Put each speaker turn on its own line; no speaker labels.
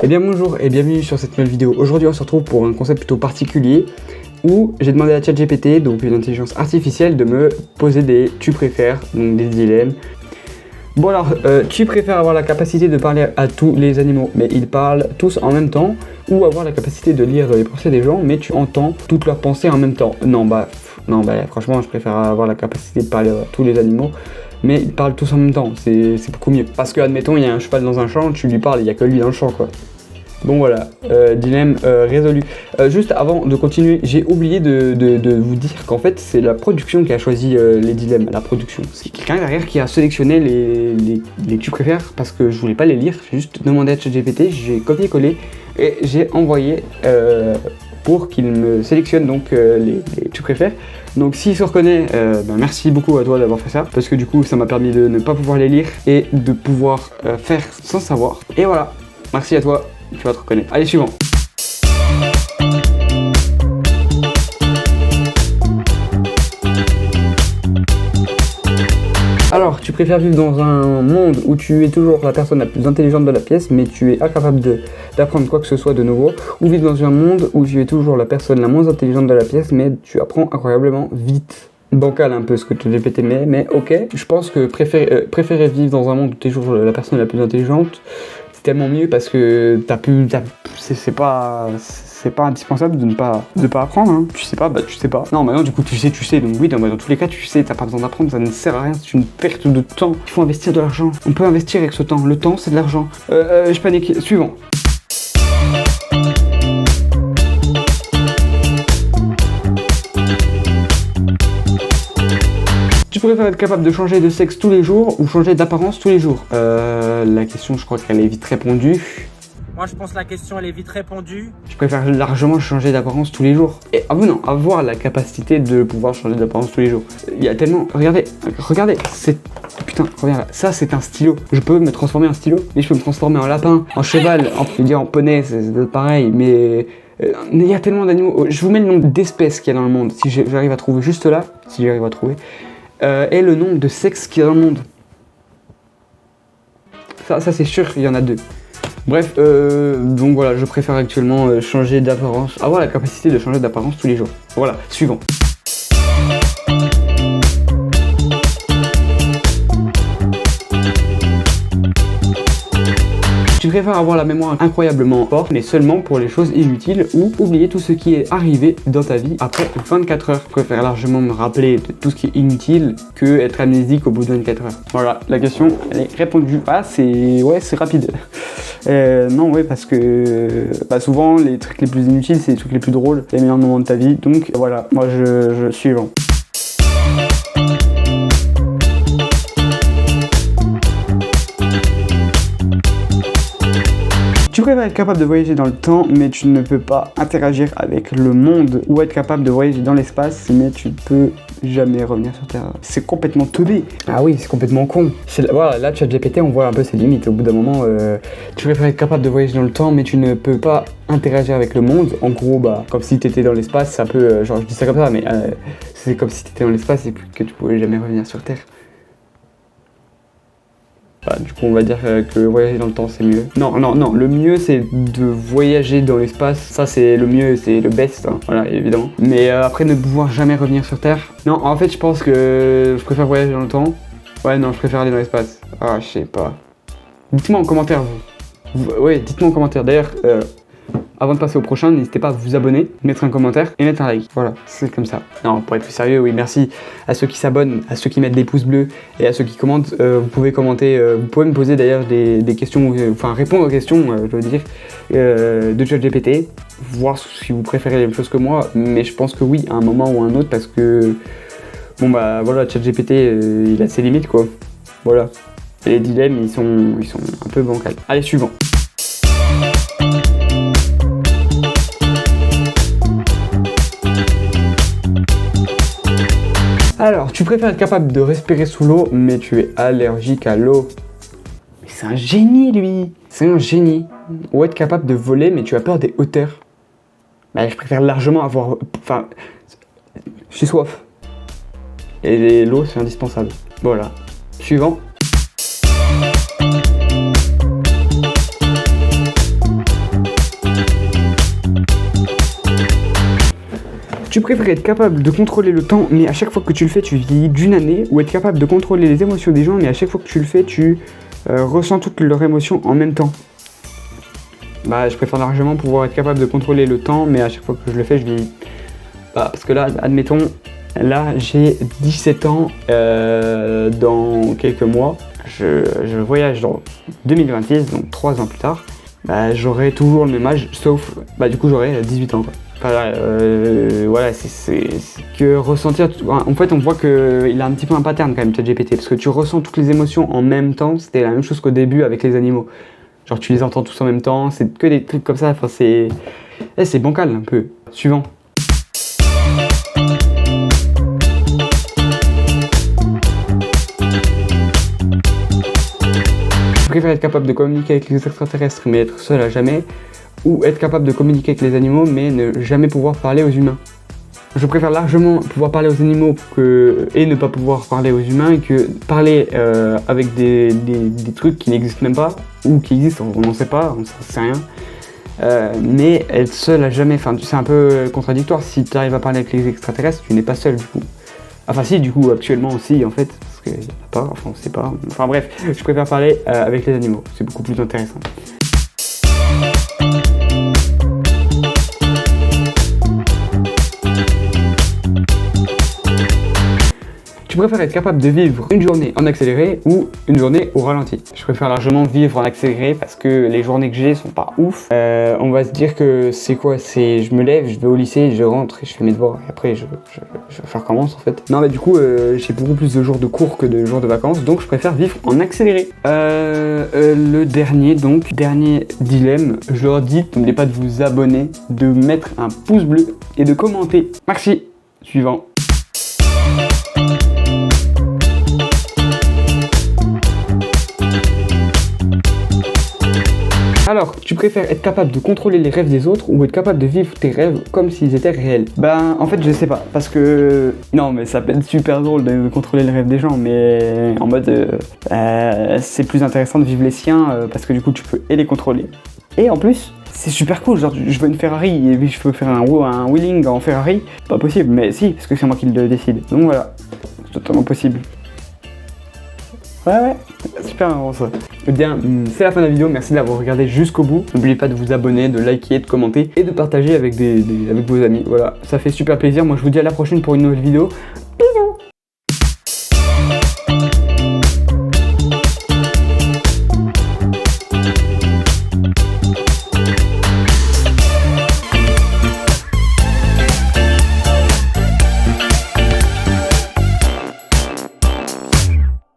Eh bien bonjour et bienvenue sur cette nouvelle vidéo. Aujourd'hui on se retrouve pour un concept plutôt particulier où j'ai demandé à ChatGPT, donc une intelligence artificielle, de me poser des tu préfères, donc des dilemmes. Bon alors, tu préfères avoir la capacité de parler à tous les animaux, mais ils parlent tous en même temps, ou avoir la capacité de lire les pensées des gens, mais tu entends toutes leurs pensées en même temps. Non bah franchement je préfère avoir la capacité de parler à tous les animaux, mais ils parlent tous en même temps, c'est beaucoup mieux. Parce que admettons il y a un cheval dans un champ, tu lui parles, il n'y a que lui dans le champ quoi. Bon voilà, dilemme résolu. Juste avant de continuer, j'ai oublié de vous dire qu'en fait c'est la production qui a choisi les dilemmes, la production. C'est quelqu'un derrière qui a sélectionné les tu préfères parce que je voulais pas les lire, j'ai juste demandé à ChatGPT, j'ai copié-collé et j'ai envoyé pour qu'il me sélectionne donc les tu préfères. Donc s'il se reconnaît, merci beaucoup à toi d'avoir fait ça, parce que du coup ça m'a permis de ne pas pouvoir les lire et de pouvoir faire sans savoir. Et voilà, merci à toi. Tu vas te reconnaître. Allez, suivant. Alors, tu préfères vivre dans un monde où tu es toujours la personne la plus intelligente de la pièce, mais tu es incapable d'apprendre quoi que ce soit de nouveau, ou vivre dans un monde où tu es toujours la personne la moins intelligente de la pièce, mais tu apprends incroyablement vite. Bancal un peu ce que tu GPT mais ok. Je pense que préférer vivre dans un monde où tu es toujours la personne la plus intelligente, tellement mieux parce que c'est pas indispensable de pas apprendre, hein. Tu sais pas, bah tu sais pas. Non, maintenant du coup tu sais, donc oui, dans tous les cas tu sais, t'as pas besoin d'apprendre, ça ne sert à rien, c'est une perte de temps. Il faut investir de l'argent. On peut investir avec ce temps. Le temps c'est de l'argent. Je panique. Suivant. Tu préfères être capable de changer de sexe tous les jours ou changer d'apparence tous les jours? La question, je crois qu'elle est vite répondue.
Moi, je pense que la question, elle est vite répondue.
Je préfère largement changer d'apparence tous les jours. Et avoir la capacité de pouvoir changer d'apparence tous les jours. Il y a tellement... Regardez, c'est... Putain, regarde, ça c'est un stylo. Je peux me transformer en stylo, mais je peux me transformer en lapin, en cheval, en poney, c'est pareil, mais... il y a tellement d'animaux. Je vous mets le nombre d'espèces qu'il y a dans le monde, si j'arrive à trouver juste là, si j'arrive à trouver. Et le nombre de sexes qu'il y a dans le monde. Ça c'est sûr, il y en a 2. Bref, donc voilà, je préfère actuellement changer d'apparence, avoir la capacité de changer d'apparence tous les jours. Voilà, suivant. Tu préfères avoir la mémoire incroyablement forte, mais seulement pour les choses inutiles, ou oublier tout ce qui est arrivé dans ta vie après 24 heures. Je préfère largement me rappeler de tout ce qui est inutile que être amnésique au bout de 24 heures. Voilà, la question, elle est répondue. Ah, c'est rapide. Non, ouais, parce que souvent, les trucs les plus inutiles, c'est les trucs les plus drôles, les meilleurs moments de ta vie. Donc voilà, moi je suivant. Tu préfères être capable de voyager dans le temps, mais tu ne peux pas interagir avec le monde, ou être capable de voyager dans l'espace, mais tu ne peux jamais revenir sur Terre. C'est complètement teubé. Ah oui, c'est complètement con. Voilà, là, ChatGPT, on voit un peu ses limites. Au bout d'un moment, tu préfères être capable de voyager dans le temps, mais tu ne peux pas interagir avec le monde. En gros, comme si tu étais dans l'espace, c'est un peu... genre, je dis ça comme ça, mais c'est comme si tu étais dans l'espace et que tu pouvais jamais revenir sur Terre. Du coup on va dire que voyager dans le temps c'est mieux. Non, le mieux c'est de voyager dans l'espace, ça c'est le mieux, c'est le best, hein. Voilà évidemment. Mais après ne pouvoir jamais revenir sur Terre. Non, en fait je pense que je préfère voyager dans le temps. Ouais non, je préfère aller dans l'espace. Ah je sais pas. Dites-moi en commentaire vous. Ouais, dites-moi en commentaire. D'ailleurs, avant de passer au prochain, n'hésitez pas à vous abonner, mettre un commentaire et mettre un like. Voilà, c'est comme ça. Non, pour être plus sérieux, oui, merci à ceux qui s'abonnent, à ceux qui mettent des pouces bleus et à ceux qui commentent. Vous pouvez commenter, vous pouvez me poser d'ailleurs des questions, enfin répondre aux questions, je veux dire, de ChatGPT, voir si vous préférez les mêmes choses que moi, mais je pense que oui, à un moment ou à un autre, parce que, voilà, ChatGPT, il a ses limites, quoi. Voilà. Et les dilemmes, ils sont un peu bancals. Allez, suivant. Alors, tu préfères être capable de respirer sous l'eau, mais tu es allergique à l'eau. Mais c'est un génie, lui. C'est un génie. Ou être capable de voler, mais tu as peur des hauteurs. Je préfère largement avoir... Enfin, j'ai soif. Et l'eau, c'est indispensable. Voilà. Suivant. Tu préfères être capable de contrôler le temps, mais à chaque fois que tu le fais, tu vieillis d'une année, ou être capable de contrôler les émotions des gens, mais à chaque fois que tu le fais, tu ressens toutes leurs émotions en même temps? Bah, je préfère largement pouvoir être capable de contrôler le temps, mais à chaque fois que je le fais, je vieillis. Bah, parce que là, admettons, là, j'ai 17 ans dans quelques mois. Je voyage dans 2026, donc 3 ans plus tard. Bah, j'aurai toujours le même âge, sauf, bah, du coup, j'aurai 18 ans, quoi. Voilà, c'est que ressentir. En fait, on voit qu'il a un petit peu un pattern quand même, ChatGPT, parce que tu ressens toutes les émotions en même temps. C'était la même chose qu'au début avec les animaux. Genre, tu les entends tous en même temps, c'est que des trucs comme ça. Enfin, c'est bancal un peu. Suivant. Je préfère être capable de communiquer avec les extraterrestres, mais être seul à jamais. Ou être capable de communiquer avec les animaux mais ne jamais pouvoir parler aux humains. Je préfère largement pouvoir parler aux animaux et ne pas pouvoir parler aux humains que parler avec des trucs qui n'existent même pas ou qui existent, on n'en sait pas, on ne sait rien. Mais être seul à jamais, enfin c'est un peu contradictoire. Si tu arrives à parler avec les extraterrestres, tu n'es pas seul du coup. Enfin si, du coup actuellement aussi en fait, parce qu'il n'y en a pas, enfin on sait pas. Enfin bref, je préfère parler avec les animaux, c'est beaucoup plus intéressant. Tu préfères être capable de vivre une journée en accéléré ou une journée au ralenti? Je préfère largement vivre en accéléré parce que les journées que j'ai sont pas ouf. On va se dire que c'est quoi? C'est je me lève, je vais au lycée, je rentre et je fais mes devoirs et après je recommence en fait. Non mais du coup j'ai beaucoup plus de jours de cours que de jours de vacances, donc je préfère vivre en accéléré. Le dernier dilemme, je leur dis, n'oubliez pas de vous abonner, de mettre un pouce bleu et de commenter. Merci. Suivant. Alors, tu préfères être capable de contrôler les rêves des autres ou être capable de vivre tes rêves comme s'ils étaient réels? Ben, en fait, je sais pas, parce que... Non, mais ça peut être super drôle de contrôler les rêves des gens, mais en mode... c'est plus intéressant de vivre les siens, parce que du coup, tu peux les contrôler. Et en plus, c'est super cool, genre, je veux une Ferrari et puis je peux faire un wheeling en Ferrari. Pas possible, mais si, parce que c'est moi qui le décide. Donc voilà, c'est totalement possible. Ouais, super marrant ça. Eh bien, c'est la fin de la vidéo, merci d'avoir regardé jusqu'au bout. N'oubliez pas de vous abonner, de liker, de commenter et de partager avec vos amis. Voilà, ça fait super plaisir. Moi je vous dis à la prochaine pour une nouvelle vidéo.